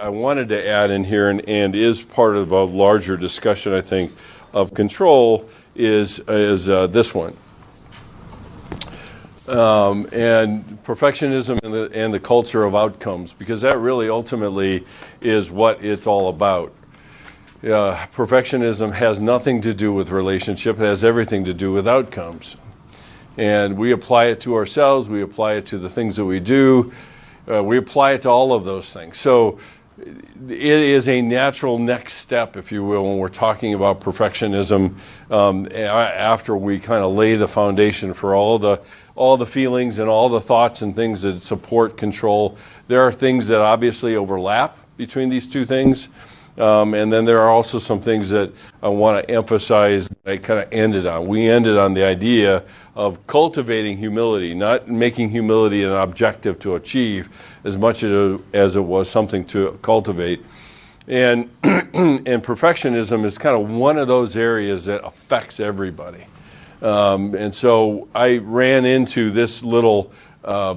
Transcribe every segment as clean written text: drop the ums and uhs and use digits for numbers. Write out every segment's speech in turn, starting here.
I wanted to add in here and is part of a larger discussion, I think, of control is this one. And perfectionism and the culture of outcomes, because that really ultimately is what it's all about. Perfectionism has nothing to do with relationship. It has everything to do with outcomes. And we apply it to ourselves. We apply it to the things that we do. We apply it to all of those things. So it is a natural next step, if you will, when we're talking about perfectionism, after we kind of lay the foundation for all the feelings and all the thoughts and things that support control. There are things that obviously overlap between these two things. And then there are also some things that I want to emphasize that I kind of ended on. We ended on the idea of cultivating humility, not making humility an objective to achieve as much as it was something to cultivate. And perfectionism is kind of one of those areas that affects everybody. And so I ran into this little I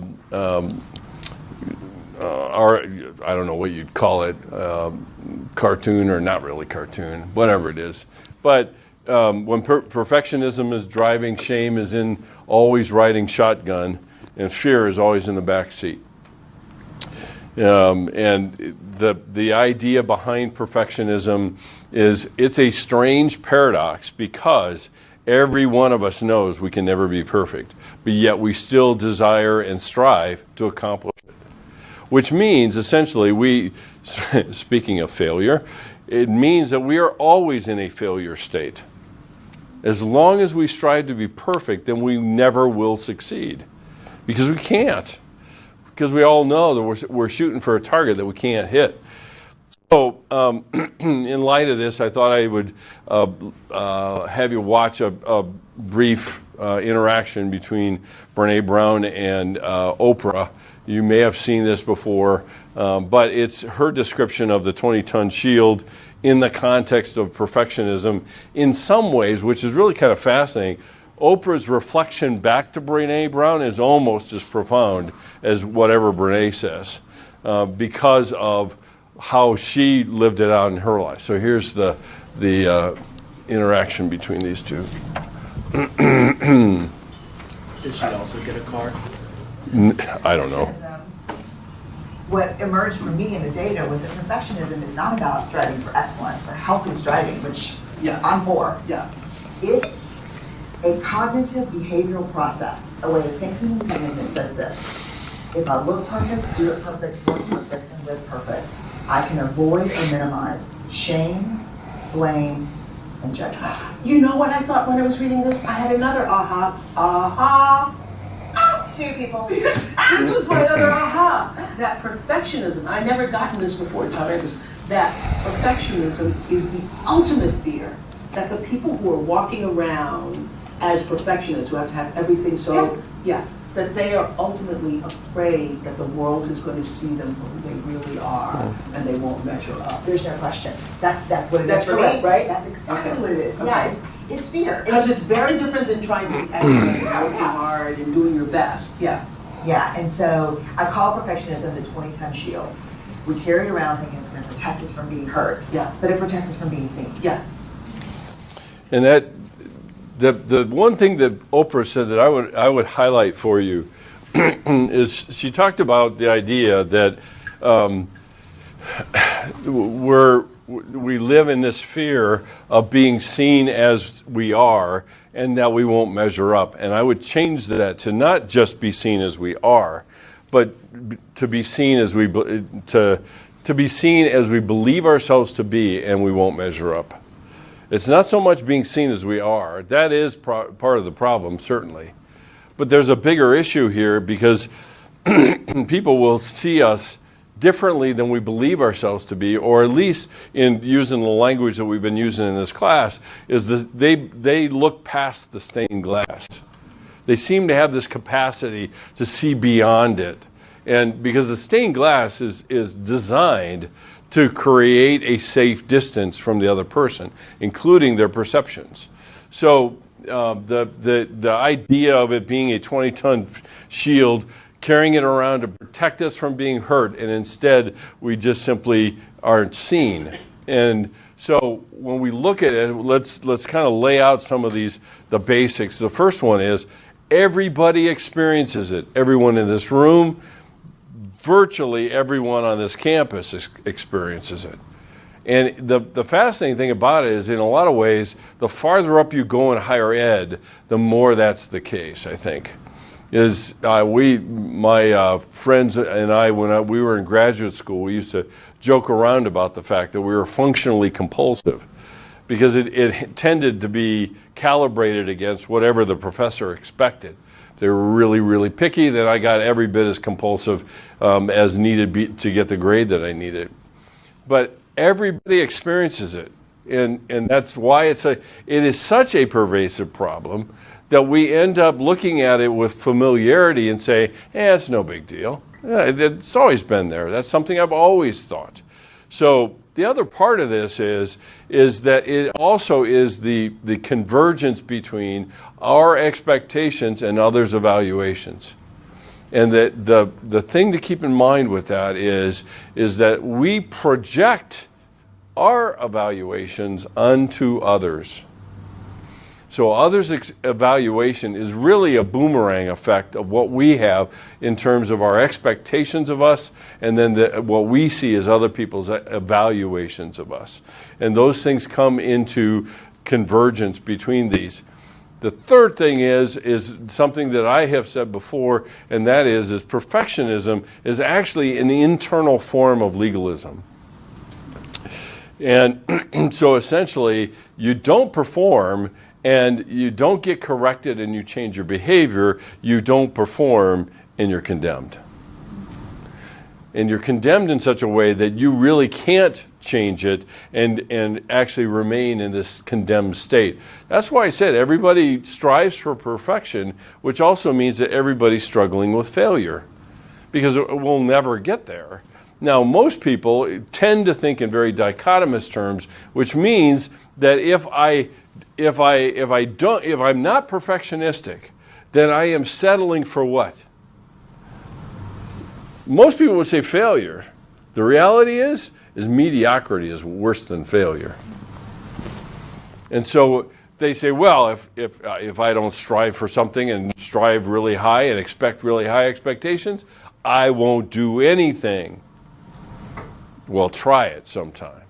don't know what you'd call it, cartoon or not really cartoon, whatever it is. But when perfectionism is driving, shame is in always riding shotgun, and fear is always in the back seat. And the idea behind perfectionism is it's a strange paradox because every one of us knows we can never be perfect, but yet we still desire and strive to accomplish it. Which means, essentially, speaking of failure, it means that we are always in a failure state. As long as we strive to be perfect, then we never will succeed. Because we can't. Because we all know that we're shooting for a target that we can't hit. So, in light of this, I thought I would have you watch a brief interaction between Brené Brown and Oprah. You may have seen this before, but it's her description of the 20-ton shield in the context of perfectionism in some ways, which is really kind of fascinating. Oprah's reflection back to Brené Brown is almost as profound as whatever Brené says, because of how she lived it out in her life. So here's the interaction between these two. Did she also get a car? I don't know. What emerged from me in the data was that perfectionism is not about striving for excellence or healthy striving, which I'm for. Yeah. It's a cognitive behavioral process, a way of thinking and feeling that says this: if I look perfect, do it perfect, work perfect, and live perfect, I can avoid or minimize shame, blame, and judgment. You know what I thought when I was reading this? I had another aha. Two people. This was my other aha. That perfectionism, I never gotten this before, Tom Andrews, that perfectionism is the ultimate fear. That the people who are walking around as perfectionists, who have to have everything that they are ultimately afraid that the world is going to see them for who they really are, and they won't measure up. There's no question. That's what it That's is for correct, me. right? That's exactly Okay. what it is. Okay. Yeah, it's fear. Because it's very different than trying to be excellent, working hard, and doing your best. Yeah. Yeah, and so I call perfectionism the 20-ton shield. We carry it around thinking it's going to protect us from being hurt, but it protects us from being seen. Yeah. And that the one thing that Oprah said that I would highlight for you is she talked about the idea that we live in this fear of being seen as we are and that we won't measure up. And I would change that to not just be seen as we are, but to be seen as we believe ourselves to be, and we won't measure up. It's not so much being seen as we are. That is part of the problem, certainly. But there's a bigger issue here because people will see us differently than we believe ourselves to be, or at least in using the language that we've been using in this class, is this, they look past the stained glass. They seem to have this capacity to see beyond it. And because the stained glass is designed to create a safe distance from the other person, including their perceptions. So the idea of it being a 20-ton shield carrying it around to protect us from being hurt, and instead we just simply aren't seen. And so when we look at it, let's kind of lay out some of the basics. The first one is everybody experiences it. Everyone in this room, virtually everyone on this campus experiences it. And the fascinating thing about it is, in a lot of ways, the farther up you go in higher ed, the more that's the case, I think. My friends and I, when we were in graduate school, we used to joke around about the fact that we were functionally compulsive, because it tended to be calibrated against whatever the professor expected. If they were really, really picky, then I got every bit as compulsive as needed to get the grade that I needed. But everybody experiences it, and that's why it is such a pervasive problem that we end up looking at it with familiarity and say, it's no big deal. It's always been there. That's something I've always thought. So the other part of this is that it also is the convergence between our expectations and others' evaluations. And that the thing to keep in mind with that is that we project our evaluations unto others. So others' evaluation is really a boomerang effect of what we have in terms of our expectations of us, and then what we see as other people's evaluations of us. And those things come into convergence between these. The third thing is something that I have said before, and that is perfectionism is actually an internal form of legalism. And so essentially, you don't perform and you don't get corrected and you change your behavior. You don't perform and you're condemned. And you're condemned in such a way that you really can't change it and actually remain in this condemned state. That's why I said everybody strives for perfection, which also means that everybody's struggling with failure, because we'll never get there. Now, most people tend to think in very dichotomous terms, which means that if I'm not perfectionistic, then I am settling for what? Most people would say failure. The reality is mediocrity is worse than failure. And so they say, well, if I don't strive for something and strive really high and expect really high expectations, I won't do anything. Well, try it sometime.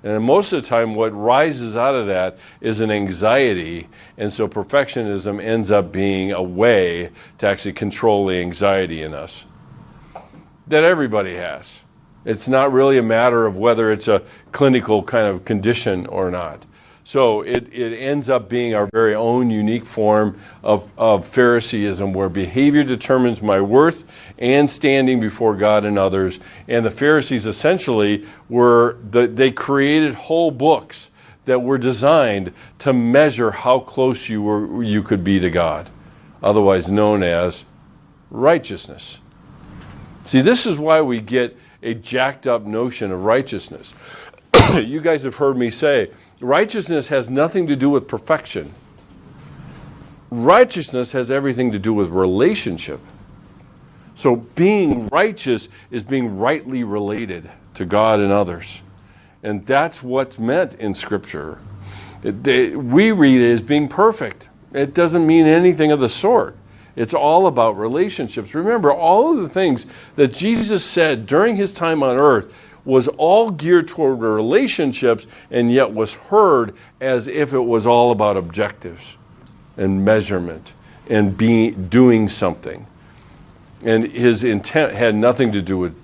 And most of the time, what rises out of that is an anxiety, and so perfectionism ends up being a way to actually control the anxiety in us that everybody has. It's not really a matter of whether it's a clinical kind of condition or not. So it ends up being our very own unique form of Phariseeism, where behavior determines my worth and standing before God and others. And the Pharisees essentially they created whole books that were designed to measure how close you could be to God, otherwise known as righteousness. See, this is why we get a jacked up notion of righteousness. You guys have heard me say, righteousness has nothing to do with perfection. Righteousness has everything to do with relationship. So being righteous is being rightly related to God and others. And that's what's meant in Scripture. We read it as being perfect. It doesn't mean anything of the sort. It's all about relationships. Remember, all of the things that Jesus said during his time on earth was all geared toward relationships, and yet was heard as if it was all about objectives and measurement and doing something. And his intent had nothing to do with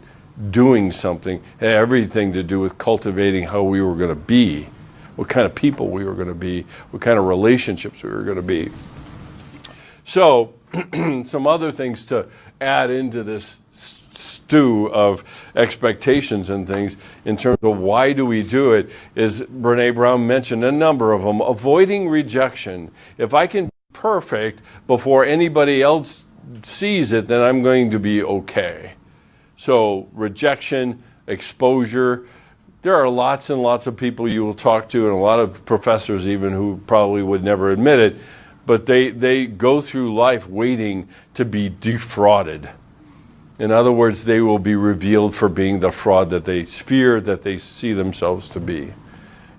doing something, it had everything to do with cultivating how we were going to be, what kind of people we were going to be, what kind of relationships we were going to be. So, some other things to add into this stew of expectations and things in terms of why do we do it is, Brene Brown mentioned a number of them. Avoiding rejection. If I can be perfect before anybody else sees it, then I'm going to be okay. So rejection, exposure. There are lots and lots of people you will talk to, and a lot of professors even, who probably would never admit it, but they go through life waiting to be defrauded. In other words, they will be revealed for being the fraud that they fear that they see themselves to be.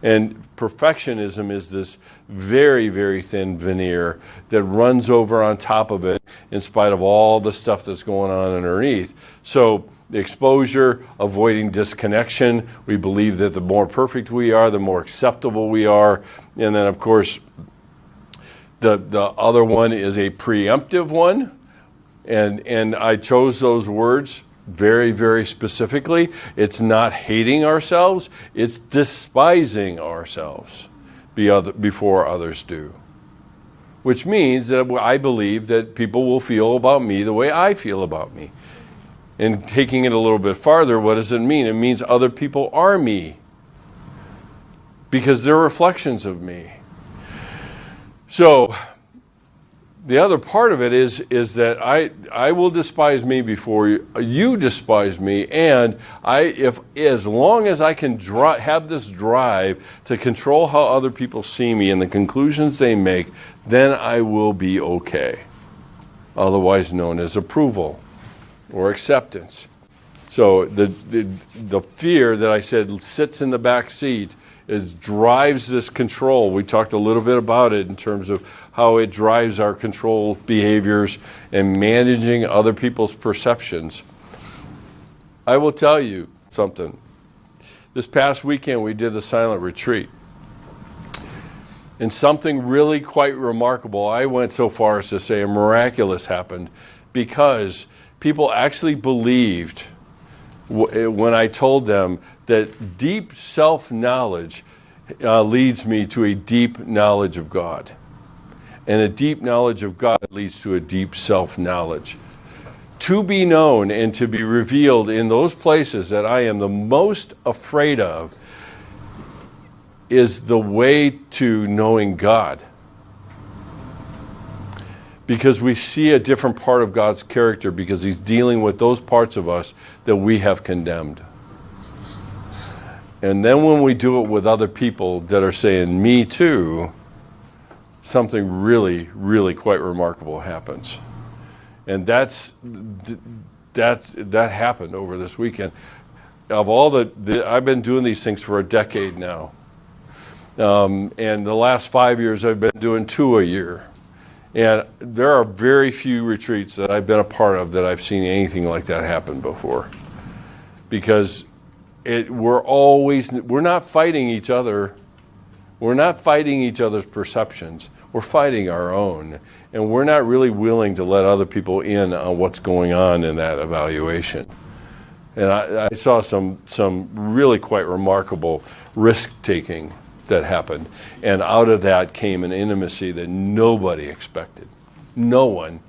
And perfectionism is this very, very thin veneer that runs over on top of it in spite of all the stuff that's going on underneath. So the exposure, avoiding disconnection. We believe that the more perfect we are, the more acceptable we are. And then, of course, the other one is a preemptive one. And I chose those words very, very specifically. It's not hating ourselves, it's despising ourselves before others do. Which means that I believe that people will feel about me the way I feel about me. And taking it a little bit farther, what does it mean? It means other people are me, because they're reflections of me. So the other part of it is that I will despise me before you despise me, and as long as I can have this drive to control how other people see me and the conclusions they make, then I will be okay. Otherwise known as approval or acceptance. So the fear that I said sits in the back seat drives this control. We talked a little bit about it in terms of how it drives our control behaviors and managing other people's perceptions. I will tell you something. This past weekend we did the silent retreat. And something really quite remarkable, I went so far as to say miraculous happened, because people actually believed when I told them that deep self-knowledge leads me to a deep knowledge of God. And a deep knowledge of God leads to a deep self-knowledge. To be known and to be revealed in those places that I am the most afraid of is the way to knowing God. Because we see a different part of God's character, because he's dealing with those parts of us that we have condemned. And then when we do it with other people that are saying, me too, something really, really quite remarkable happens. And that happened over this weekend. Of all I've been doing these things for a decade now. And the last 5 years I've been doing 2 a year. And there are very few retreats that I've been a part of that I've seen anything like that happen before. Because we're not fighting each other. We're not fighting each other's perceptions. We're fighting our own. And we're not really willing to let other people in on what's going on in that evaluation. And I saw some really quite remarkable risk-taking that happened. And out of that came an intimacy that nobody expected. No one.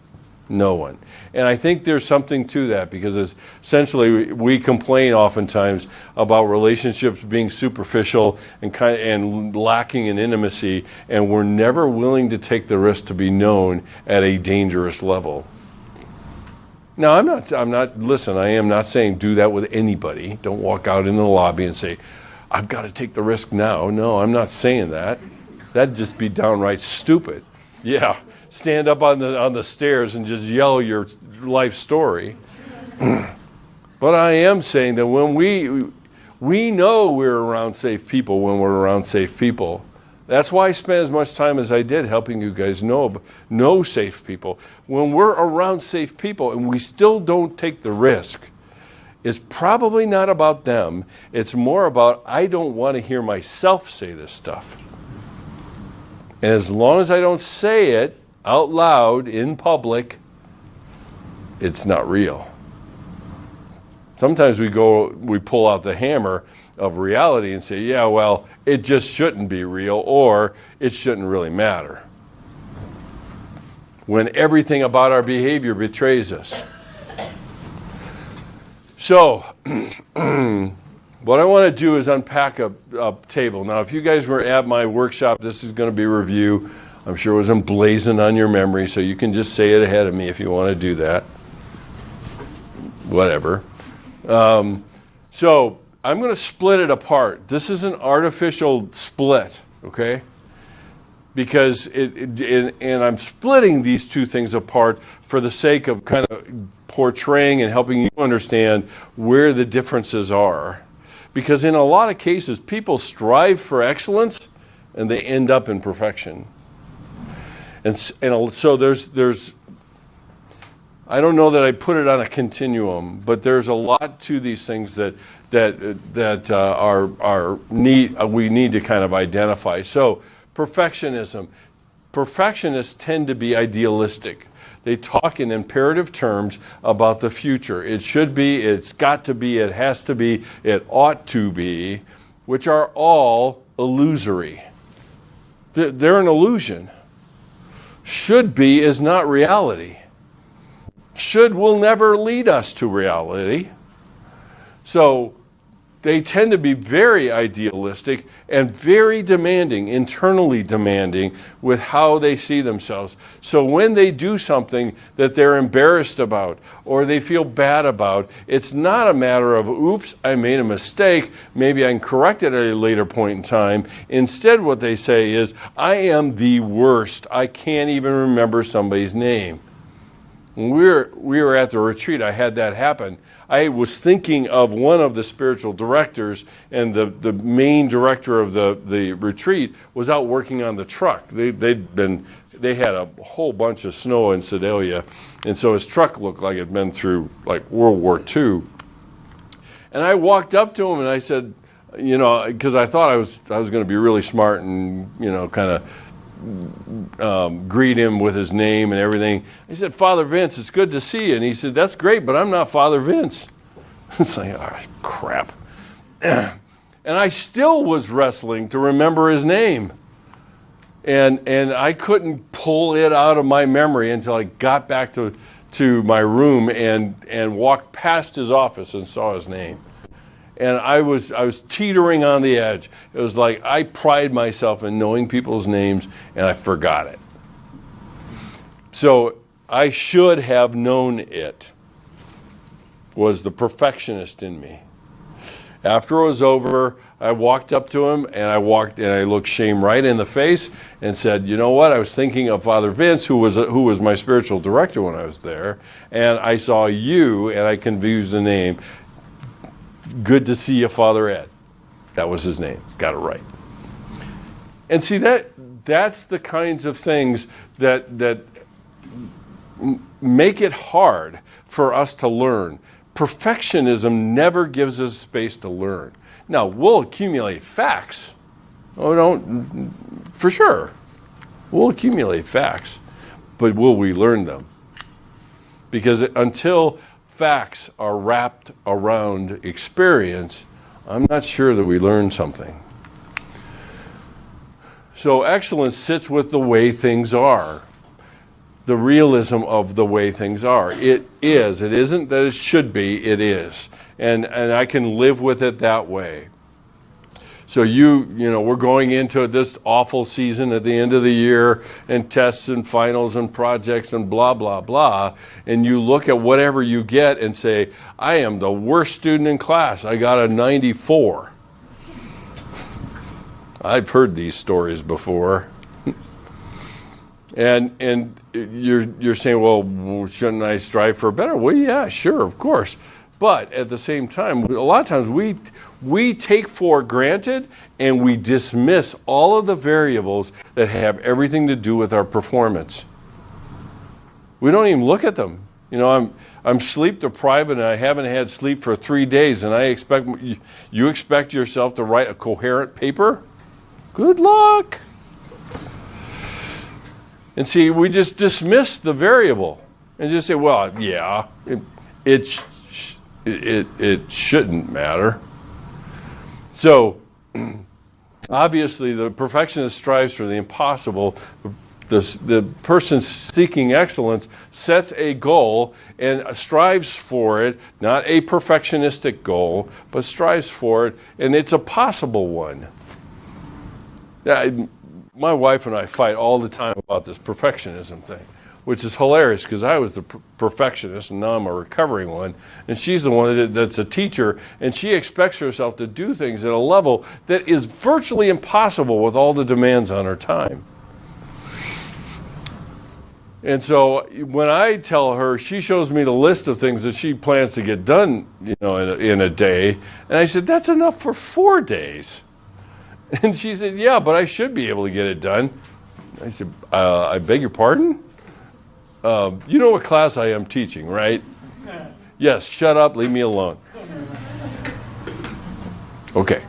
And I think there's something to that, because essentially we complain oftentimes about relationships being superficial and lacking in intimacy, and we're never willing to take the risk to be known at a dangerous level. Now, I am not saying do that with anybody. Don't walk out in the lobby and say, I've got to take the risk now. No, I'm not saying that. That'd just be downright stupid. Yeah, stand up on the stairs and just yell your life story. But I am saying that when we know we're around safe people when we're around safe people. That's why I spent as much time as I did helping you guys know safe people. When we're around safe people and we still don't take the risk, it's probably not about them. It's more about, I don't want to hear myself say this stuff. And as long as I don't say it out loud in public, it's not real. Sometimes we pull out the hammer of reality and say, yeah, well, it just shouldn't be real, or it shouldn't really matter. When everything about our behavior betrays us. So, what I want to do is unpack a table. Now, if you guys were at my workshop, this is going to be a review. I'm sure it was emblazoned on your memory, so you can just say it ahead of me if you want to do that. Whatever. So, I'm going to split it apart. This is an artificial split, okay? because and I'm splitting these two things apart for the sake of kind of portraying and helping you understand where the differences are. Because in a lot of cases, people strive for excellence and they end up in perfection. And so there's I don't know that I put it on a continuum, but there's a lot to these things that we need to kind of identify. So perfectionism. Perfectionists tend to be idealistic. They talk in imperative terms about the future. It should be, it's got to be, it has to be, it ought to be, which are all illusory. They're an illusion. Should be is not reality. Should will never lead us to reality. So they tend to be very idealistic and very demanding, internally demanding with how they see themselves. So when they do something that they're embarrassed about or they feel bad about, it's not a matter of, oops, I made a mistake, maybe I can correct it at a later point in time. Instead, what they say is, I am the worst. I can't even remember somebody's name. When we were at the retreat, I had that happen. I was thinking of one of the spiritual directors, and the main director of the retreat was out working on the truck. They had a whole bunch of snow in Sedalia, and so his truck looked like it had been through like World War II. And I walked up to him and I said, because I thought I was going to be really smart and kind of greet him with his name and everything. He said, Father Vince, it's good to see you. And he said, that's great, but I'm not Father Vince. It's like, oh, crap. And I still was wrestling to remember his name. And I couldn't pull it out of my memory until I got back to my room and walked past his office and saw his name. And I was teetering on the edge. It was like I pride myself in knowing people's names, and I forgot it. So I should have known it, was the perfectionist in me. After it was over, I walked up to him, and I looked Shane right in the face and said, you know what? I was thinking of Father Vince, who was my spiritual director when I was there, and I saw you, and I confused the name. Good to see you, Father Ed. That was his name. Got it right. And see, that's the kinds of things that make it hard for us to learn. Perfectionism never gives us space to learn. Now, we'll accumulate facts. For sure. We'll accumulate facts, but will we learn them? Because until facts are wrapped around experience, I'm not sure that we learn something. So excellence sits with the way things are, the realism of the way things are. It is. It isn't that it should be. It is, and I can live with it that way. So we're going into this awful season at the end of the year, and tests and finals and projects and blah, blah, blah. And you look at whatever you get and say, I am the worst student in class. I got a 94. I've heard these stories before. And you're saying, well, shouldn't I strive for better? Well, yeah, sure, of course. But at the same time, a lot of times we take for granted and we dismiss all of the variables that have everything to do with our performance. We don't even look at them. I'm sleep deprived and I haven't had sleep for 3 days, and you expect yourself to write a coherent paper? Good luck. And see, we just dismiss the variable and just say, well, yeah, it shouldn't matter. So, obviously, the perfectionist strives for the impossible. The person seeking excellence sets a goal and strives for it, not a perfectionistic goal, but strives for it, and it's a possible one. My wife and I fight all the time about this perfectionism thing, which is hilarious because I was the perfectionist and now I'm a recovering one, and she's the one that's a teacher, and she expects herself to do things at a level that is virtually impossible with all the demands on her time. And so when I tell her, she shows me the list of things that she plans to get done, in a day. And I said, that's enough for 4 days. And she said, yeah, but I should be able to get it done. I said, I beg your pardon? You know what class I am teaching, right? Yes, shut up, leave me alone. Okay.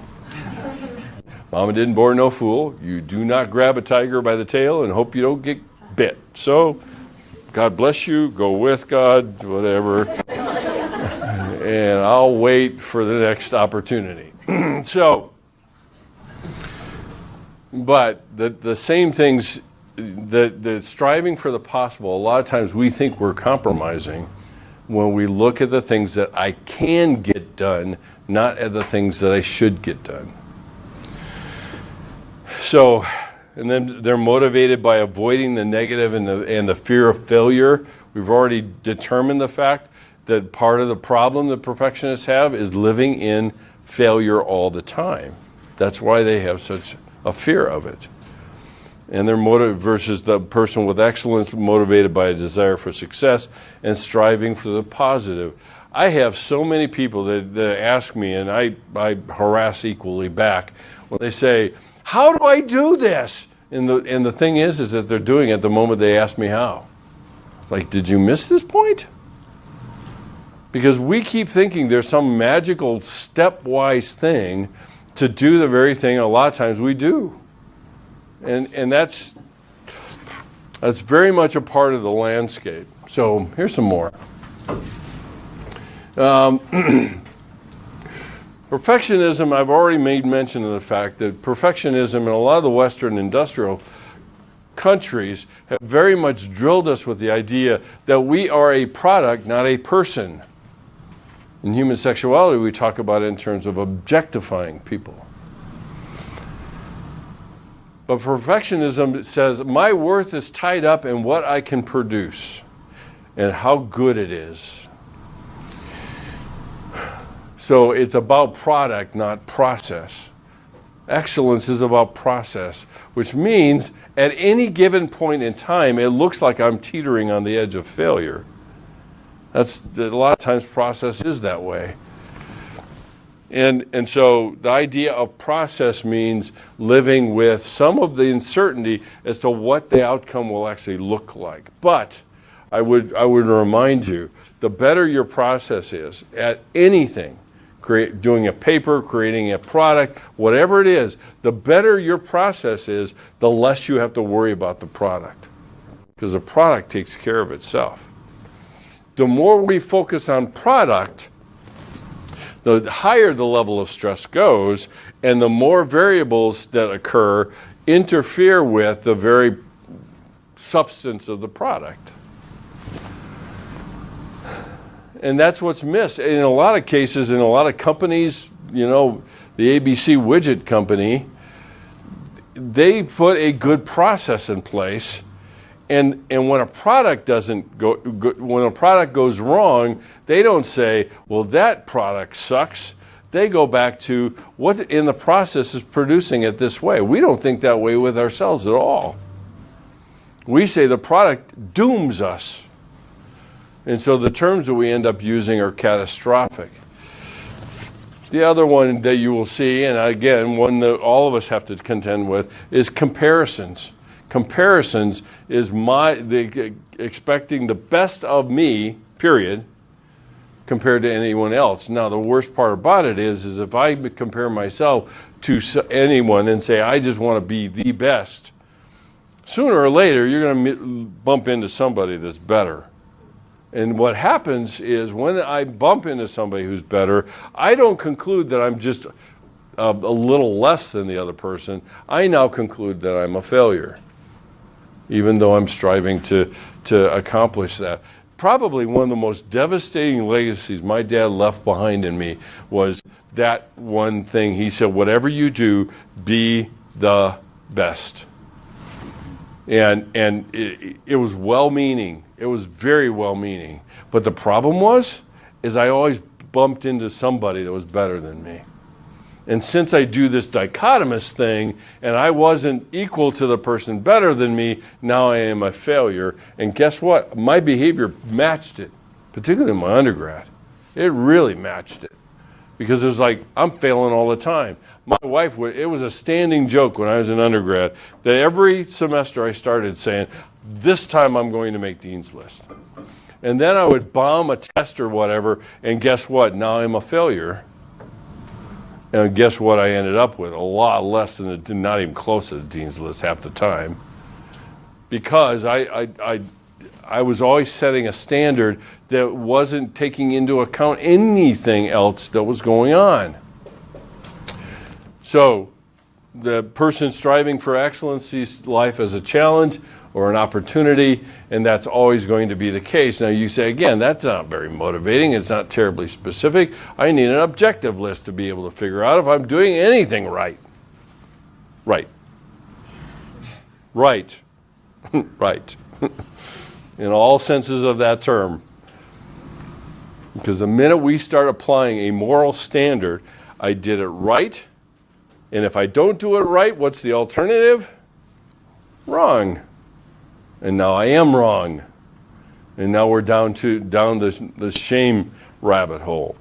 Mama didn't born no fool. You do not grab a tiger by the tail and hope you don't get bit. So, God bless you, go with God, whatever. And I'll wait for the next opportunity. But the same things, the striving for the possible, a lot of times we think we're compromising when we look at the things that I can get done, not at the things that I should get done. So, and then they're motivated by avoiding the negative and the fear of failure. We've already determined the fact that part of the problem that perfectionists have is living in failure all the time. That's why they have such a fear of it. And they're motivated versus the person with excellence, motivated by a desire for success and striving for the positive. I have so many people that ask me, and I harass equally back, when they say, how do I do this? And the thing is that they're doing it the moment they ask me how. It's like, did you miss this point? Because we keep thinking there's some magical stepwise thing to do the very thing a lot of times we do. And that's very much a part of the landscape. So here's some more. Perfectionism, I've already made mention of the fact that perfectionism in a lot of the Western industrial countries have very much drilled us with the idea that we are a product, not a person. In human sexuality, we talk about it in terms of objectifying people. But perfectionism says my worth is tied up in what I can produce and how good it is. So it's about product, not process. Excellence is about process, which means at any given point in time, it looks like I'm teetering on the edge of failure. That's a lot of times process is that way. And so the idea of process means living with some of the uncertainty as to what the outcome will actually look like. But I would remind you, the better your process is at anything, doing a paper, creating a product, whatever it is, the better your process is, the less you have to worry about the product. Because the product takes care of itself. The more we focus on product, the higher the level of stress goes, and the more variables that occur interfere with the very substance of the product. And that's what's missed. In a lot of cases, in a lot of companies, the ABC widget company, they put a good process in place. And when a product when a product goes wrong, they don't say, well, that product sucks. They go back to what in the process is producing it this way. We don't think that way with ourselves at all. We say the product dooms us. And so the terms that we end up using are catastrophic. The other one that you will see, and again, one that all of us have to contend with, is comparisons. Comparisons is expecting the best of me, period, compared to anyone else. Now, the worst part about it is if I compare myself to anyone and say, I just want to be the best, sooner or later, you're going to bump into somebody that's better. And what happens is when I bump into somebody who's better, I don't conclude that I'm just a little less than the other person. I now conclude that I'm a failure, even though I'm striving to accomplish that. Probably one of the most devastating legacies my dad left behind in me was that one thing. He said, whatever you do, be the best. And it was well-meaning. It was very well-meaning. But the problem is I always bumped into somebody that was better than me. And since I do this dichotomous thing, and I wasn't equal to the person better than me, now I am a failure. And guess what? My behavior matched it, particularly in my undergrad. It really matched it. Because it was like, I'm failing all the time. My wife, it was a standing joke when I was an undergrad, that every semester I started saying, this time I'm going to make Dean's List. And then I would bomb a test or whatever, and guess what? Now I'm a failure. And guess what I ended up with? A lot less than, not even close to the Dean's List half the time. Because I was always setting a standard that wasn't taking into account anything else that was going on. So the person striving for excellence sees life as a challenge or an opportunity, and that's always going to be the case. Now you say, again, that's not very motivating. It's not terribly specific. I need an objective list to be able to figure out if I'm doing anything right. Right. Right. Right. In all senses of that term. Because the minute we start applying a moral standard, I did it right, and if I don't do it right, what's the alternative? Wrong. And now I am wrong. And now we're down the shame rabbit hole.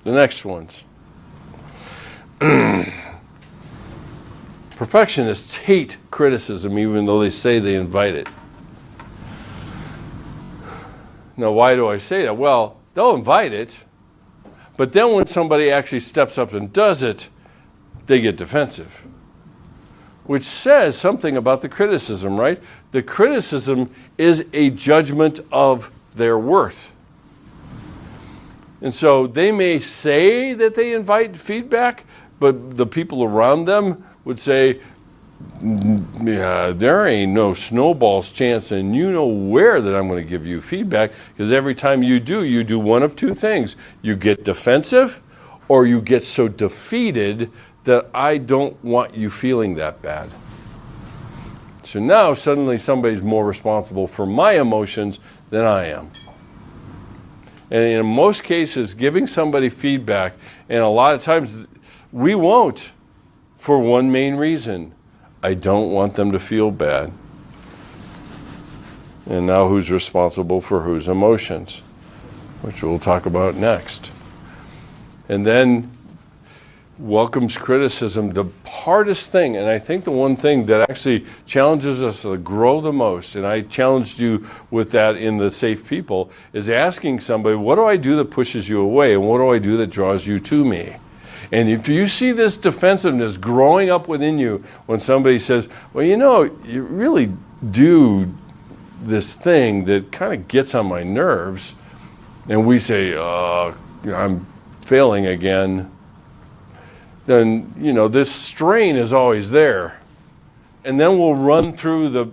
The next ones. Perfectionists hate criticism even though they say they invite it. Now, why do I say that? Well, they'll invite it, but then when somebody actually steps up and does it, they get defensive. Which says something about the criticism, right? The criticism is a judgment of their worth. And so they may say that they invite feedback, but the people around them would say, yeah, there ain't no snowball's chance, and you know where that I'm going to give you feedback, because every time you do one of two things. You get defensive, or you get so defeated that I don't want you feeling that bad. So now suddenly somebody's more responsible for my emotions than I am. And in most cases, giving somebody feedback, and a lot of times we won't, for one main reason. I don't want them to feel bad. And now who's responsible for whose emotions? Which we'll talk about next. And then welcomes criticism. The hardest thing, and I think the one thing that actually challenges us to grow the most, and I challenged you with that in the Safe People, is asking somebody, what do I do that pushes you away? And what do I do that draws you to me? And if you see this defensiveness growing up within you when somebody says, well, you know, you really do this thing that kind of gets on my nerves, and we say, I'm failing again, then, you know, this strain is always there. And then we'll run through the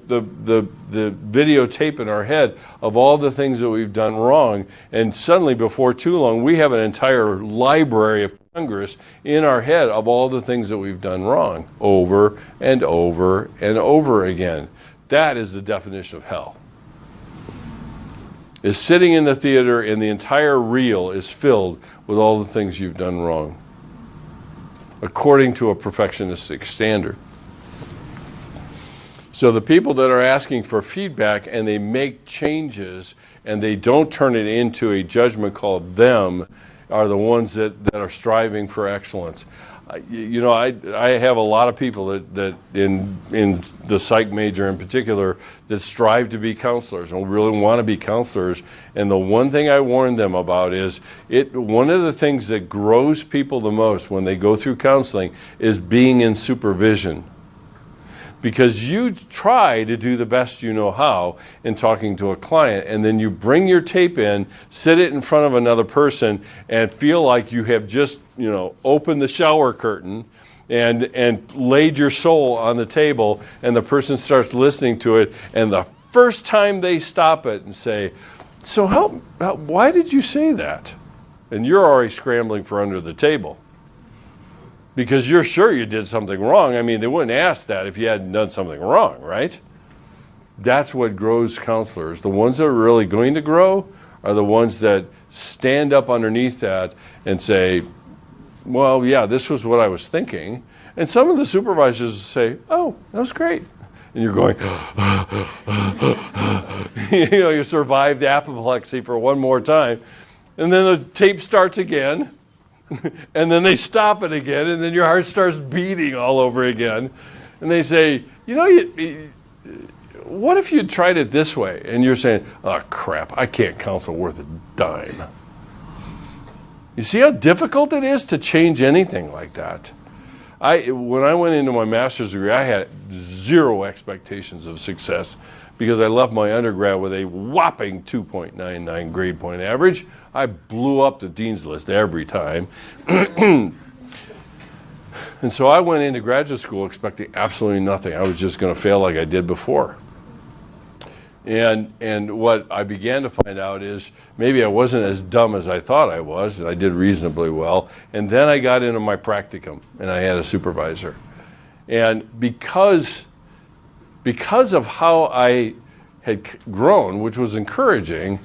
videotape in our head of all the things that we've done wrong. And suddenly, before too long, we have an entire library of Congress in our head of all the things that we've done wrong over and over and over again. That is the definition of hell. Is sitting in the theater and the entire reel is filled with all the things you've done wrong, according to a perfectionistic standard. So the people that are asking for feedback and they make changes and they don't turn it into a judgment call of them are the ones that are striving for excellence. You know, I have a lot of people that in the psych major in particular that strive to be counselors and really want to be counselors. And the one thing I warn them about is one of the things that grows people the most when they go through counseling is being in supervision. Because you try to do the best you know how in talking to a client, and then you bring your tape in, sit it in front of another person, and feel like you have just, you know, opened the shower curtain and laid your soul on the table, and the person starts listening to it, and the first time they stop it and say, so why did you say that? And you're already scrambling for under the table. Because you're sure you did something wrong. I mean, they wouldn't ask that if you hadn't done something wrong, right? That's what grows counselors. The ones that are really going to grow are the ones that stand up underneath that and say, well, yeah, this was what I was thinking. And some of the supervisors say, oh, that was great. And you're going, you survived apoplexy for one more time. And then the tape starts again. And then they stop it again. And then your heart starts beating all over again. And they say, what if you tried it this way? And you're saying, oh, crap, I can't counsel worth a dime. You see how difficult it is to change anything like that? When I went into my master's degree, I had zero expectations of success because I left my undergrad with a whopping 2.99 grade point average. I blew up the dean's list every time. And so I went into graduate school expecting absolutely nothing. I was just going to fail like I did before. And what I began to find out is maybe I wasn't as dumb as I thought I was, and I did reasonably well. And then I got into my practicum, and I had a supervisor. And because of how I had grown, which was encouraging,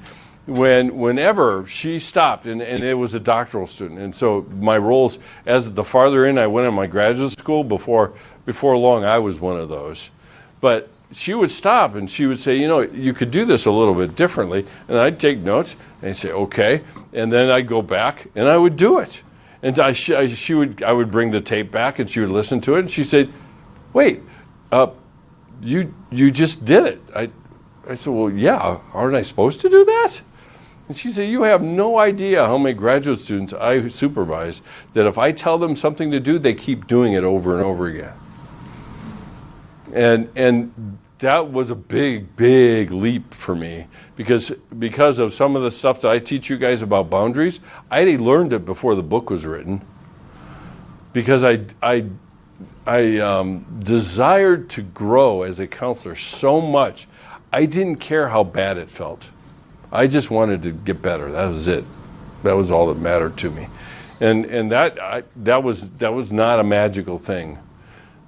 whenever she stopped, and it was a doctoral student, and so my roles, as the farther in I went in my graduate school, before long I was one of those. But she would stop and she would say, you could do this a little bit differently. And I'd take notes and I'd say, okay. And then I'd go back and I would do it. And I would bring the tape back and she would listen to it. And she said, wait, you just did it. I said, well, yeah, aren't I supposed to do that? And she said, you have no idea how many graduate students I supervise that if I tell them something to do, they keep doing it over and over again. And that was a big, big leap for me because of some of the stuff that I teach you guys about boundaries. I already learned it before the book was written because I desired to grow as a counselor so much. I didn't care how bad it felt. I just wanted to get better. That was it. That was all that mattered to me. And that was not a magical thing.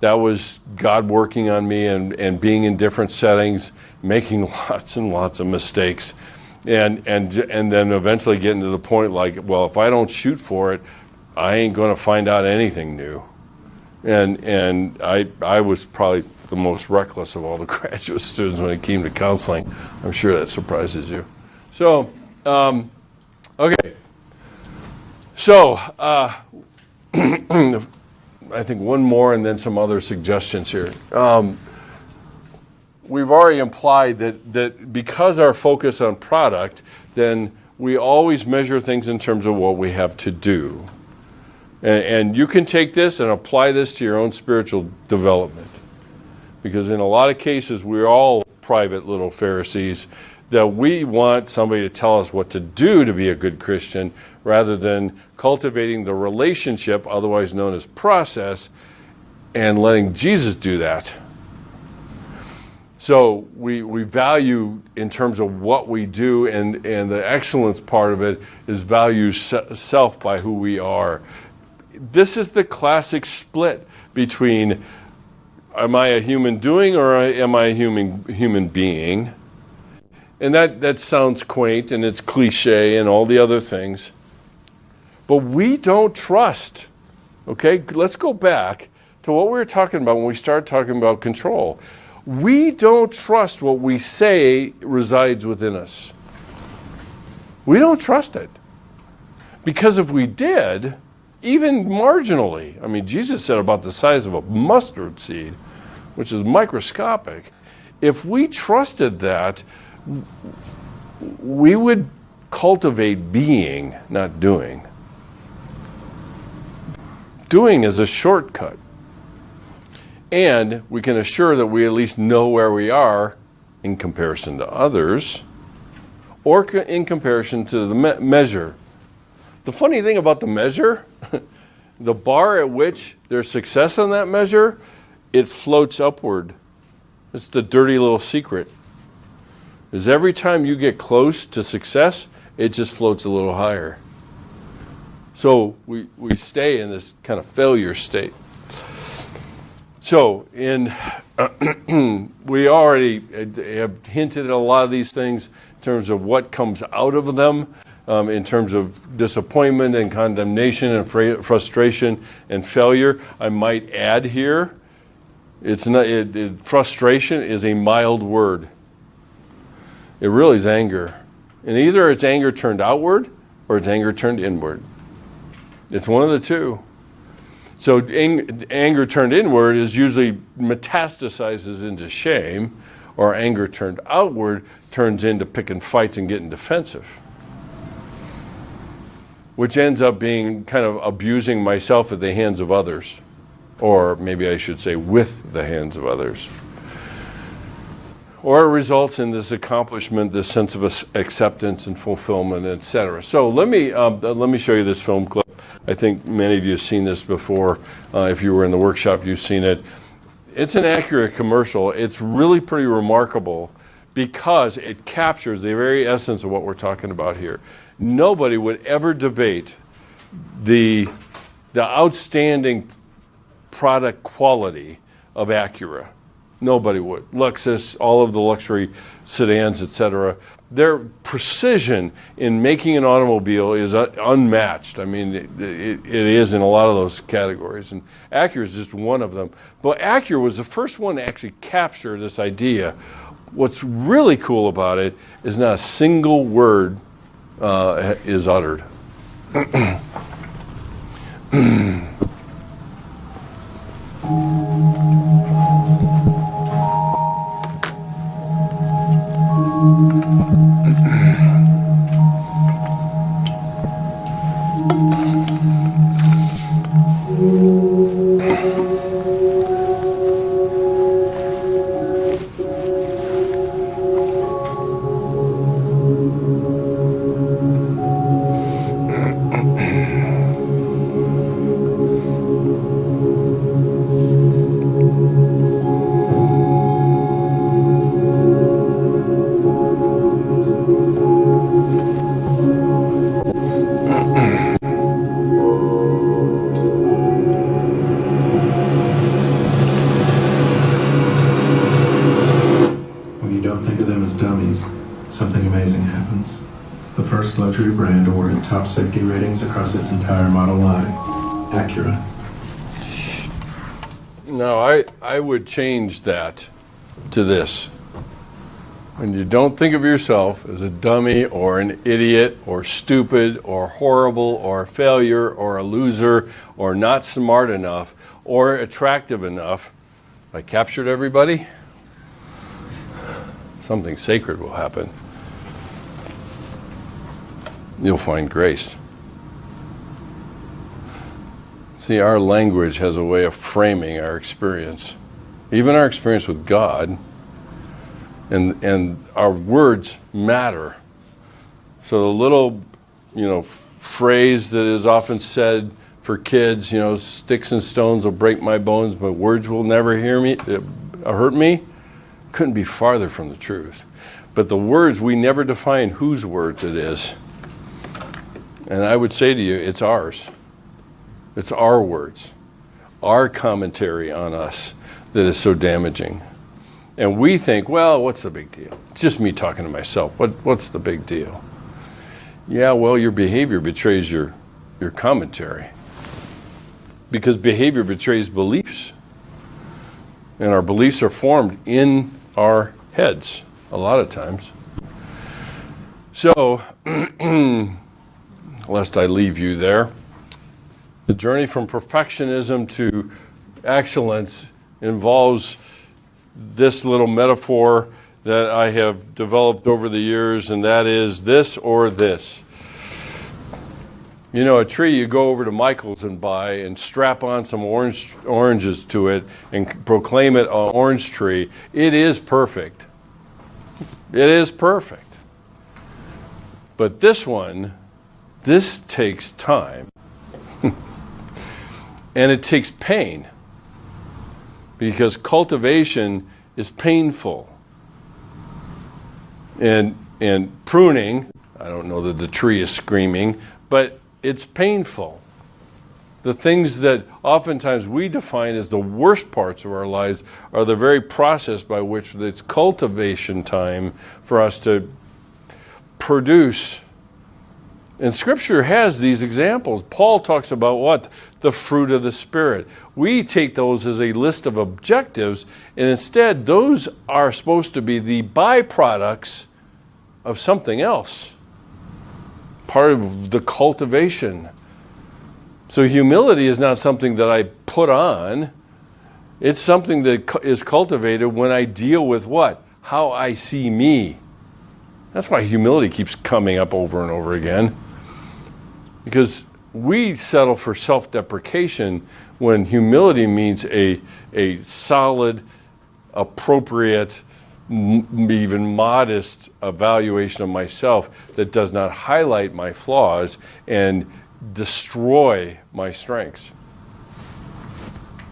That was God working on me and being in different settings, making lots and lots of mistakes, and then eventually getting to the point like, well, if I don't shoot for it, I ain't going to find out anything new. And I was probably the most reckless of all the graduate students when it came to counseling. I'm sure that surprises you. So, okay. So, I think one more and then some other suggestions here. We've already implied that because our focus on product, then we always measure things in terms of what we have to do. And you can take this and apply this to your own spiritual development. Because in a lot of cases, we're all private little Pharisees that we want somebody to tell us what to do to be a good Christian rather than cultivating the relationship, otherwise known as process, and letting Jesus do that. So we value in terms of what we do, and the excellence part of it is value self by who we are. This is the classic split between am I a human doing or am I a human being? And that sounds quaint and it's cliche and all the other things. But we don't trust. Okay, let's go back to what we were talking about when we started talking about control. We don't trust what we say resides within us. We don't trust it. Because if we did, even marginally, I mean, Jesus said about the size of a mustard seed, which is microscopic. If we trusted that, we would cultivate being, not doing. Doing is a shortcut. And we can assure that we at least know where we are in comparison to others or in comparison to the measure. The funny thing about the measure, the bar at which there's success on that measure, it floats upward. It's the dirty little secret. Is every time you get close to success, it just floats a little higher. So we stay in this kind of failure state. So we already have hinted at a lot of these things in terms of what comes out of them. in terms of disappointment and condemnation and frustration and failure. I might add here, it's not, frustration is a mild word. It really is anger. And either it's anger turned outward or it's anger turned inward. It's one of the two. So anger turned inward is usually metastasizes into shame, or anger turned outward turns into picking fights and getting defensive, which ends up being kind of abusing myself at the hands of others, or maybe I should say with the hands of others. Or it results in this accomplishment, this sense of acceptance and fulfillment, etc. So let me show you this film clip. I think many of you have seen this before. If you were in the workshop, you've seen it. It's an accurate commercial. It's really pretty remarkable because it captures the very essence of what we're talking about here. Nobody would ever debate the outstanding product quality of Acura. Nobody would. Lexus, all of the luxury sedans, etc. Their precision in making an automobile is unmatched. I mean, it is in a lot of those categories, and Acura is just one of them. But Acura was the first one to actually capture this idea. What's really cool about it is not a single word is uttered. Something amazing happens. The first luxury brand awarded top safety ratings across its entire model line, Acura. No, I would change that to this. When you don't think of yourself as a dummy or an idiot or stupid or horrible or a failure or a loser or not smart enough or attractive enough, I captured everybody, something sacred will happen. You'll find grace. See, our language has a way of framing our experience, even our experience with God, and our words matter. So the little, phrase that is often said for kids, sticks and stones will break my bones, but words will never hurt me, couldn't be farther from the truth. But the words, we never define whose words it is. And I would say to you, it's ours. It's our words, our commentary on us that is so damaging. And we think, well, what's the big deal? It's just me talking to myself. What's the big deal? Yeah, well, your behavior betrays your commentary. Because behavior betrays beliefs. And our beliefs are formed in our heads a lot of times. So, lest I leave you there, the journey from perfectionism to excellence involves this little metaphor that I have developed over the years, and that is this or this. A tree you go over to Michael's and buy and strap on some oranges to it and proclaim it an orange tree. It is perfect. It is perfect. But this takes time. And it takes pain. Because cultivation is painful. And pruning, I don't know that the tree is screaming, but it's painful. The things that oftentimes we define as the worst parts of our lives are the very process by which it's cultivation time for us to produce And Scripture has these examples. Paul talks about what? The fruit of the Spirit. We take those as a list of objectives, and instead those are supposed to be the byproducts of something else. Part of the cultivation. So humility is not something that I put on. It's something that is cultivated when I deal with what? How I see me. That's why humility keeps coming up over and over again. Because we settle for self-deprecation when humility means a solid, appropriate, even modest evaluation of myself that does not highlight my flaws and destroy my strengths.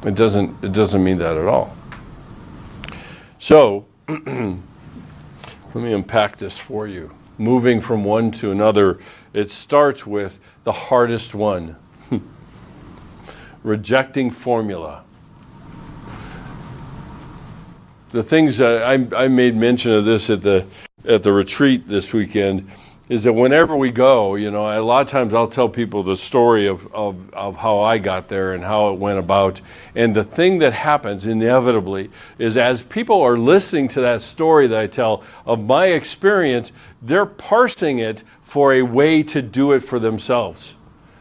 It doesn't mean that at all. So, let me unpack this for you. Moving from one to another, it starts with the hardest one. Rejecting formula. The things that I made mention of this at the retreat this weekend is that whenever we go, a lot of times I'll tell people the story of how I got there and how it went about. And the thing that happens inevitably is as people are listening to that story that I tell of my experience, they're parsing it for a way to do it for themselves.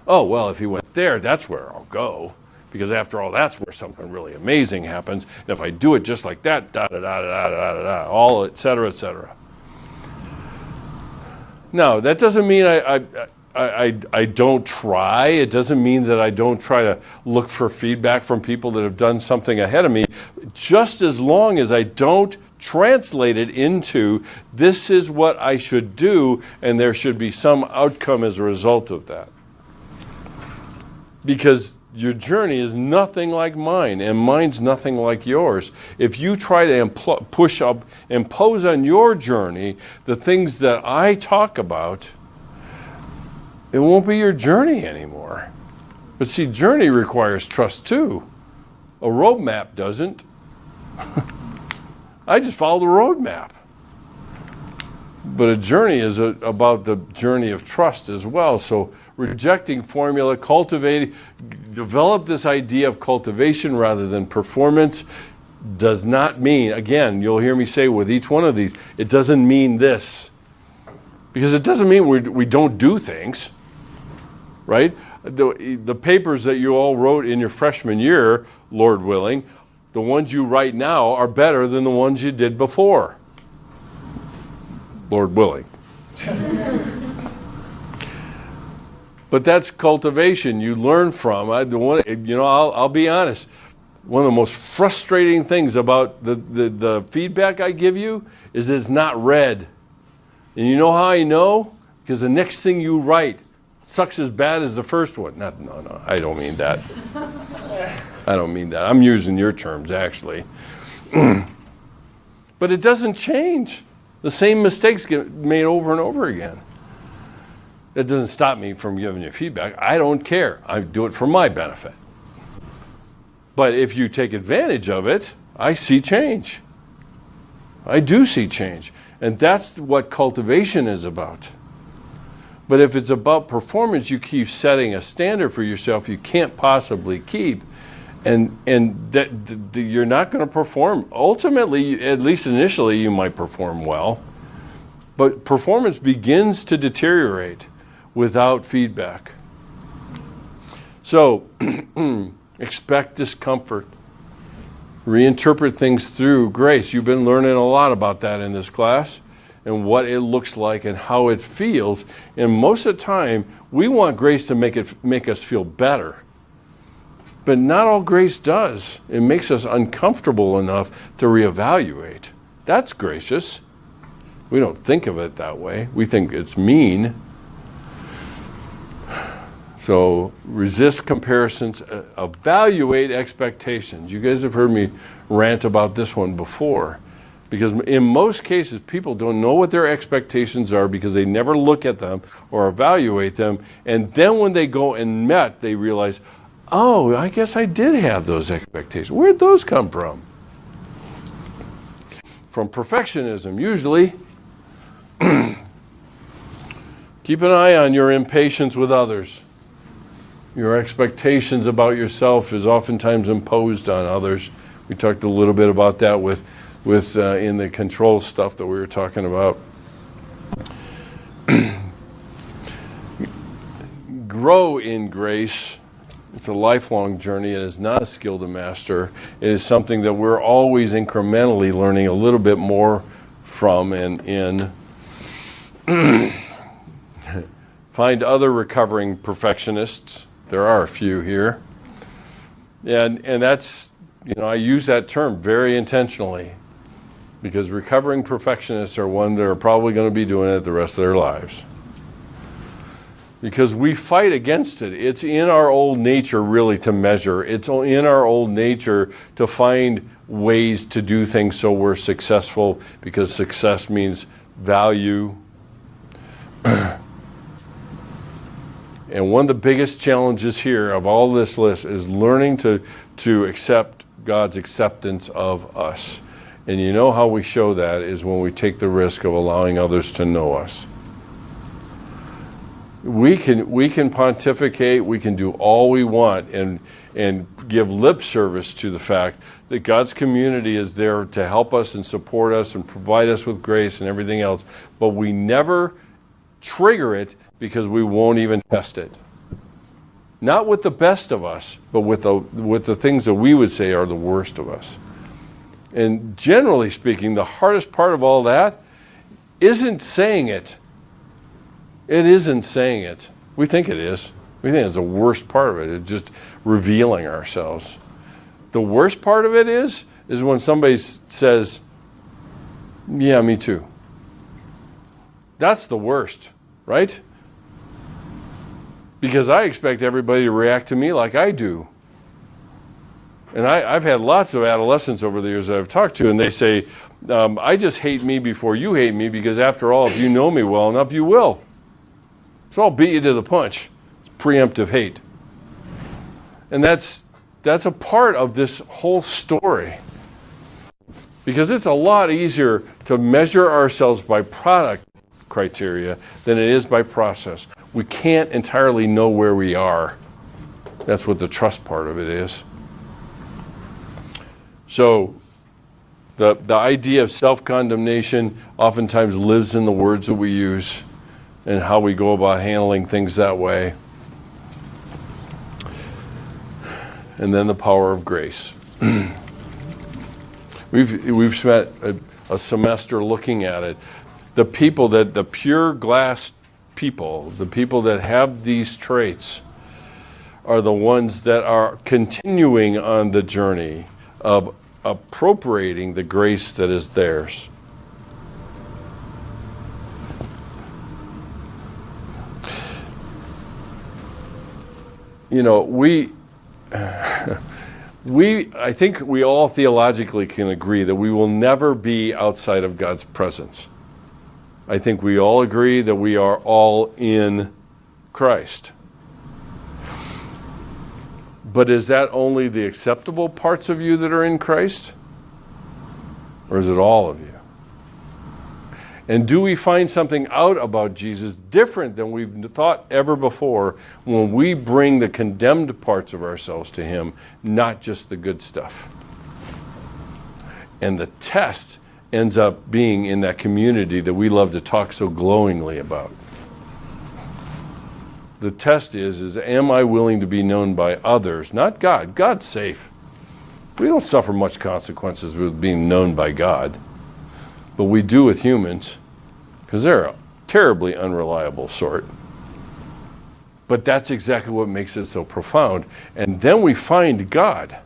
Oh, well, if he went there, that's where I'll go. Because after all, that's where something really amazing happens. And if I do it just like that, all et cetera, et cetera. No, that doesn't mean I don't try. It doesn't mean that I don't try to look for feedback from people that have done something ahead of me, just as long as I don't translate it into this is what I should do and there should be some outcome as a result of that. Because your journey is nothing like mine, and mine's nothing like yours. If you try to impose on your journey the things that I talk about, it won't be your journey anymore. But see, journey requires trust too. A roadmap doesn't. I just follow the roadmap. But a journey is about the journey of trust as well. So rejecting formula, cultivating, develop this idea of cultivation rather than performance does not mean, again, you'll hear me say with each one of these, it doesn't mean this. Because it doesn't mean we don't do things, right? The papers that you all wrote in your freshman year, Lord willing, the ones you write now are better than the ones you did before. Lord willing. But that's cultivation. You learn from. I'll be honest. One of the most frustrating things about the feedback I give you is it's not read. And you know how I know? Because the next thing you write sucks as bad as the first one. No, I don't mean that. I don't mean that. I'm using your terms, actually. But it doesn't change. The same mistakes get made over and over again. It doesn't stop me from giving you feedback. I don't care. I do it for my benefit. But if you take advantage of it, I see change. I do see change. And that's what cultivation is about. But if it's about performance, you keep setting a standard for yourself you can't possibly keep. And you're not going to perform. Ultimately, at least initially, you might perform well. But performance begins to deteriorate without feedback. So, expect discomfort. Reinterpret things through grace. You've been learning a lot about that in this class and what it looks like and how it feels. And most of the time, we want grace to make us feel better. But not all grace does. It makes us uncomfortable enough to reevaluate. That's gracious. We don't think of it that way. We think it's mean. So resist comparisons, evaluate expectations. You guys have heard me rant about this one before. Because in most cases, people don't know what their expectations are because they never look at them or evaluate them. And then when they go and met, they realize, oh, I guess I did have those expectations. Where'd those come from? From perfectionism, usually. Keep an eye on your impatience with others. Your expectations about yourself is oftentimes imposed on others. We talked a little bit about that with in the control stuff that we were talking about. Grow in grace. It's a lifelong journey. It is not a skill to master. It is something that we're always incrementally learning a little bit more from and in. Find other recovering perfectionists. There are a few here. And that's, I use that term very intentionally, because recovering perfectionists are one that are probably going to be doing it the rest of their lives. Because we fight against it. It's in our old nature really to measure. It's in our old nature to find ways to do things so we're successful, because success means value. And one of the biggest challenges here of all this list is learning to accept God's acceptance of us. And you know how we show that is when we take the risk of allowing others to know us. We can pontificate, we can do all we want and give lip service to the fact that God's community is there to help us and support us and provide us with grace and everything else, but we never trigger it because we won't even test it. Not with the best of us, but with the things that we would say are the worst of us. And generally speaking, the hardest part of all that isn't saying it. It isn't saying it. We think it is. We think it's the worst part of it. It's just revealing ourselves. The worst part of it is when somebody says, yeah, me too. That's the worst, right? Because I expect everybody to react to me like I do. And I've had lots of adolescents over the years that I've talked to, and they say, I just hate me before you hate me, because after all, if you know me well enough, you will. So I'll beat you to the punch. It's preemptive hate. And that's a part of this whole story. Because it's a lot easier to measure ourselves by product criteria than it is by process. We can't entirely know where we are. That's what the trust part of it is. So the idea of self-condemnation oftentimes lives in the words that we use and how we go about handling things that way. And then the power of grace. We've spent a semester looking at it. The pure glass people, the people that have these traits, are the ones that are continuing on the journey of appropriating the grace that is theirs. I think we all theologically can agree that we will never be outside of God's presence. I think we all agree that we are all in Christ. But is that only the acceptable parts of you that are in Christ? Or is it all of you? And do we find something out about Jesus different than we've thought ever before when we bring the condemned parts of ourselves to Him, not just the good stuff? And the test ends up being in that community that we love to talk so glowingly about. The test is am I willing to be known by others, not God? God's safe. We don't suffer much consequences with being known by God. But we do with humans, because they're a terribly unreliable sort. But that's exactly what makes it so profound. And then we find God.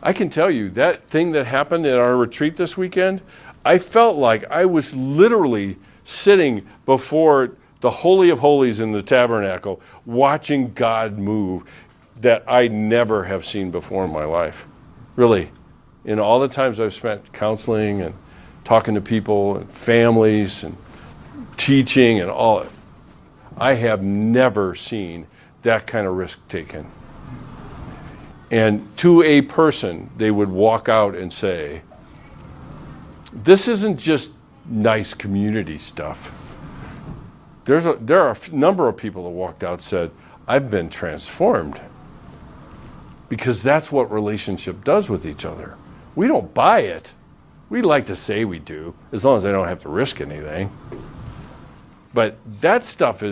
I can tell you, that thing that happened at our retreat this weekend, I felt like I was literally sitting before the Holy of Holies in the tabernacle, watching God move that I never have seen before in my life. Really. In all the times I've spent counseling and talking to people and families and teaching and all, I have never seen that kind of risk taken. And to a person, they would walk out and say, this isn't just nice community stuff. there are a number of people that walked out and said, I've been transformed. Because that's what relationship does with each other. We don't buy it. We like to say we do, as long as I don't have to risk anything. But that stuff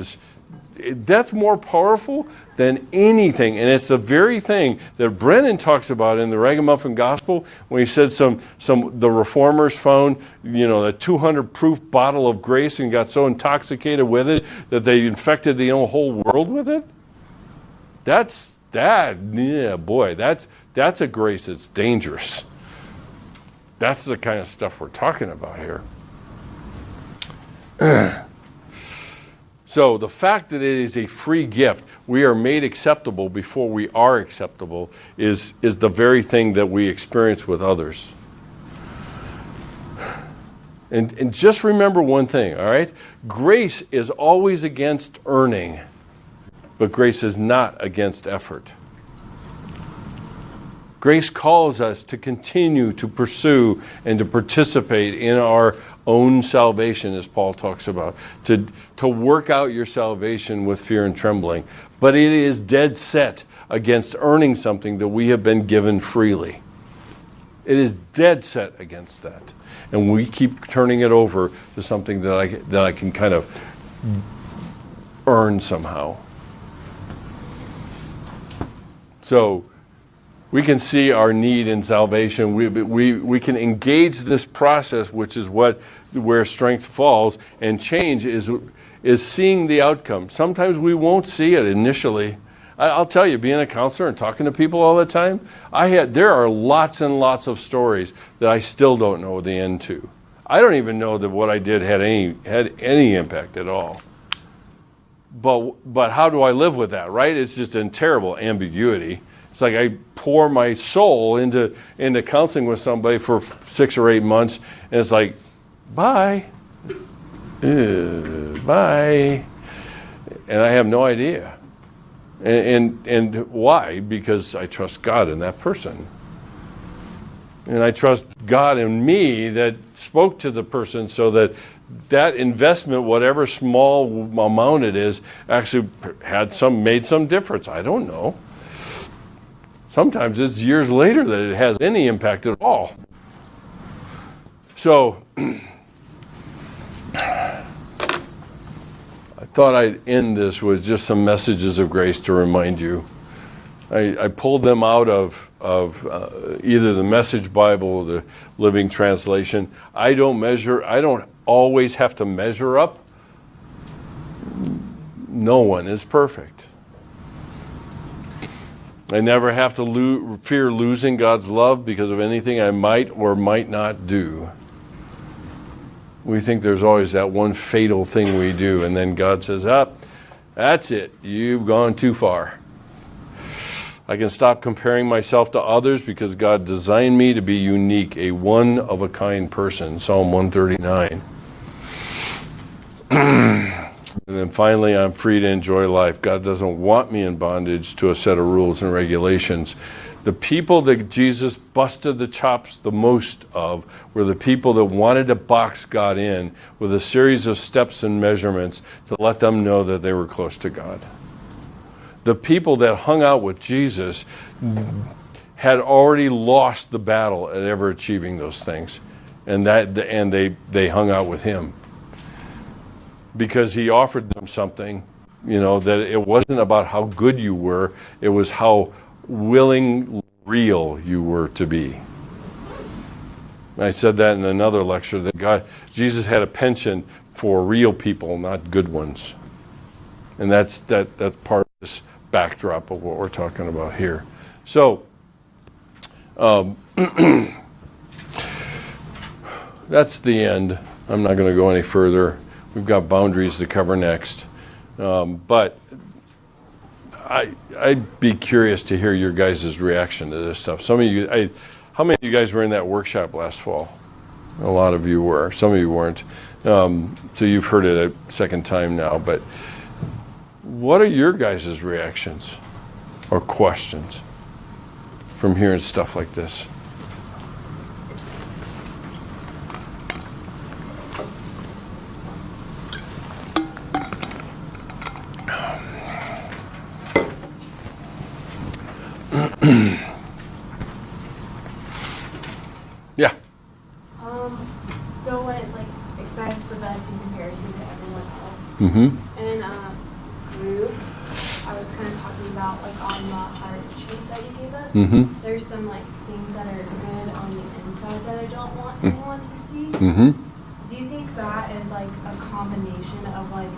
that's more powerful than anything. And it's the very thing that Brennan talks about in the Ragamuffin Gospel when he said the reformers found, the 200 proof bottle of grace and got so intoxicated with it that they infected the whole world with it. That's a grace that's dangerous. That's the kind of stuff we're talking about here. So the fact that it is a free gift, we are made acceptable before we are acceptable, is the very thing that we experience with others. And just remember one thing, all right? Grace is always against earning, but grace is not against effort. Grace calls us to continue to pursue and to participate in our own salvation, as Paul talks about, to work out your salvation with fear and trembling. But it is dead set against earning something that we have been given freely. It is dead set against that. And we keep turning it over to something that I can kind of earn somehow. So we can see our need in salvation. We can engage this process, which is where strength falls, and change is seeing the outcome. Sometimes we won't see it initially. I'll tell you, being a counselor and talking to people all the time, there are lots and lots of stories that I still don't know the end to. I don't even know that what I did had any impact at all. But how do I live with that, right? It's just a terrible ambiguity. It's like I pour my soul into counseling with somebody for 6 or 8 months, and it's like, bye, bye, and I have no idea. And why? Because I trust God in that person. And I trust God in me that spoke to the person so that investment, whatever small amount it is, actually made some difference. I don't know. Sometimes it's years later that it has any impact at all. So I thought I'd end this with just some messages of grace to remind you. I pulled them out of either the Message Bible or the Living Translation. I don't always have to measure up. No one is perfect. I never have to fear losing God's love because of anything I might or might not do. We think there's always that one fatal thing we do, and then God says, that's it. You've gone too far. I can stop comparing myself to others because God designed me to be unique, a one-of-a-kind person, Psalm 139. And then finally, I'm free to enjoy life. God doesn't want me in bondage to a set of rules and regulations. The people that Jesus busted the chops the most of were the people that wanted to box God in with a series of steps and measurements to let them know that they were close to God. The people that hung out with Jesus had already lost the battle at ever achieving those things, and they hung out with him. Because he offered them something, that it wasn't about how good you were, it was how willing, real you were to be. I said that in another lecture, that Jesus had a penchant for real people, not good ones. And that's part of this backdrop of what we're talking about here. So, that's the end. I'm not going to go any further. We've got boundaries to cover next. But I'd be curious to hear your guys' reaction to this stuff. Some of you, how many of you guys were in that workshop last fall? A lot of you were. Some of you weren't. So you've heard it a second time now. But what are your guys' reactions or questions from hearing stuff like this? Yeah. So when it's like expect the best in comparison to everyone else, in group, I was kind of talking about like on the heart sheet that you gave us. There's some like things that are good on the inside that I don't want anyone to see. Do you think that is like a combination of like,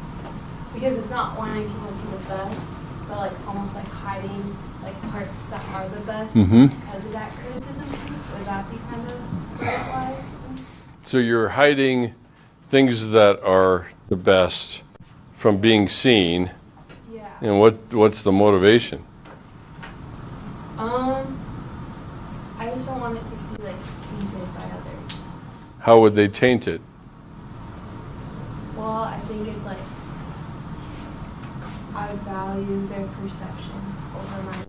because it's not wanting people to see the best, but like almost like hiding like parts that are the best because of that criticism piece? Would that be kind of what it was? So you're hiding things that are the best from being seen. Yeah. And what's the motivation? I just don't want it to be like tainted by others. How would they taint it? Well, I think it's like I value their perception over my own.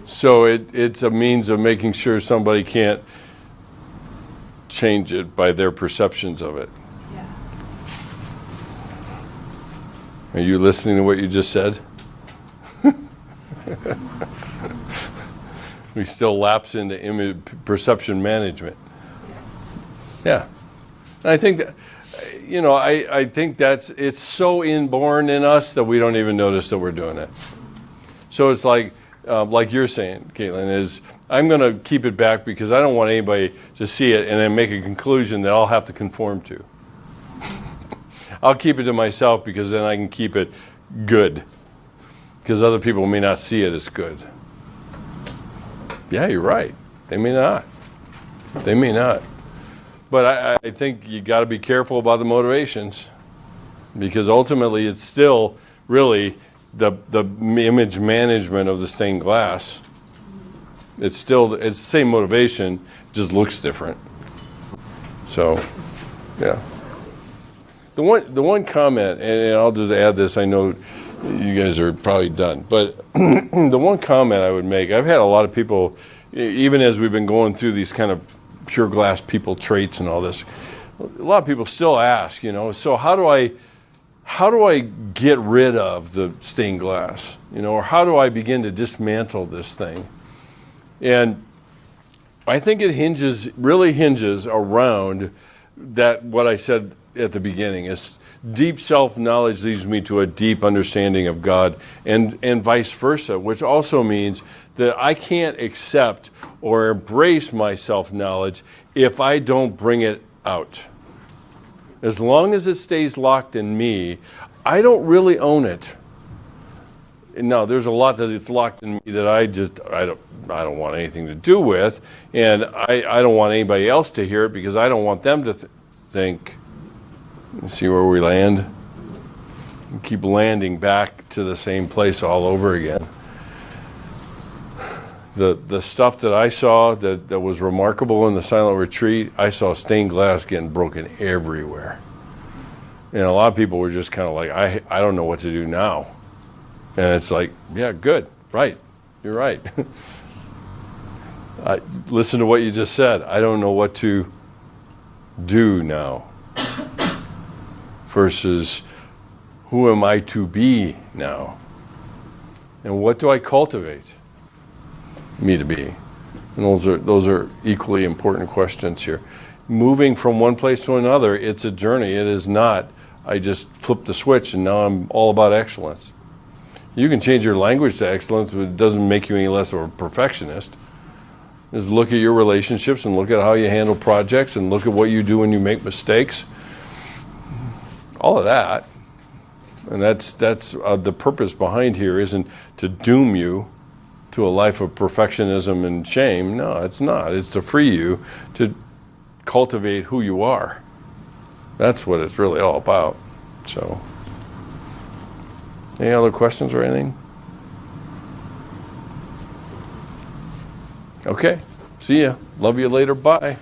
So it's a means of making sure somebody can't change it by their perceptions of it. Yeah. Are you listening to what you just said? We still lapse into image perception management. Yeah. And I think that, I think it's so inborn in us that we don't even notice that we're doing it. So it's like you're saying, Caitlin, is I'm going to keep it back because I don't want anybody to see it and then make a conclusion that I'll have to conform to. I'll keep it to myself because then I can keep it good. Because other people may not see it as good. Yeah, you're right. They may not. They may not. But I think you got to be careful about the motivations, because ultimately it's still really the image management of the stained glass. It's the same motivation, just looks different. So, yeah. The one comment, and I'll just add this. I know you guys are probably done, but the one comment I would make, I've had a lot of people, even as we've been going through these kind of pure glass people traits and all this, a lot of people still ask, so how do I get rid of the stained glass, or how do I begin to dismantle this thing? And I think it really hinges around that, what I said at the beginning, is deep self-knowledge leads me to a deep understanding of God, and vice versa, which also means that I can't accept or embrace my self-knowledge if I don't bring it out. As long as it stays locked in me, I don't really own it. No, there's a lot that it's locked in me that I don't want anything to do with, and I don't want anybody else to hear it because I don't want them to think. Let's see where we land. We keep landing back to the same place all over again. The stuff that I saw that was remarkable in the silent retreat, I saw stained glass getting broken everywhere. And a lot of people were just kind of like, I don't know what to do now. And it's like, yeah, good, right, you're right. Listen to what you just said. I don't know what to do now. Versus, who am I to be now? And what do I cultivate me to be? And those are equally important questions here. Moving from one place to another, it's a journey. It is not, I just flipped the switch and now I'm all about excellence. You can change your language to excellence, but it doesn't make you any less of a perfectionist. Just look at your relationships and look at how you handle projects and look at what you do when you make mistakes. All of that. And that's the purpose behind here isn't to doom you to a life of perfectionism and shame. No, it's not. It's to free you to cultivate who you are. That's what it's really all about. So, any other questions or anything? Okay. See ya. Love you later. Bye.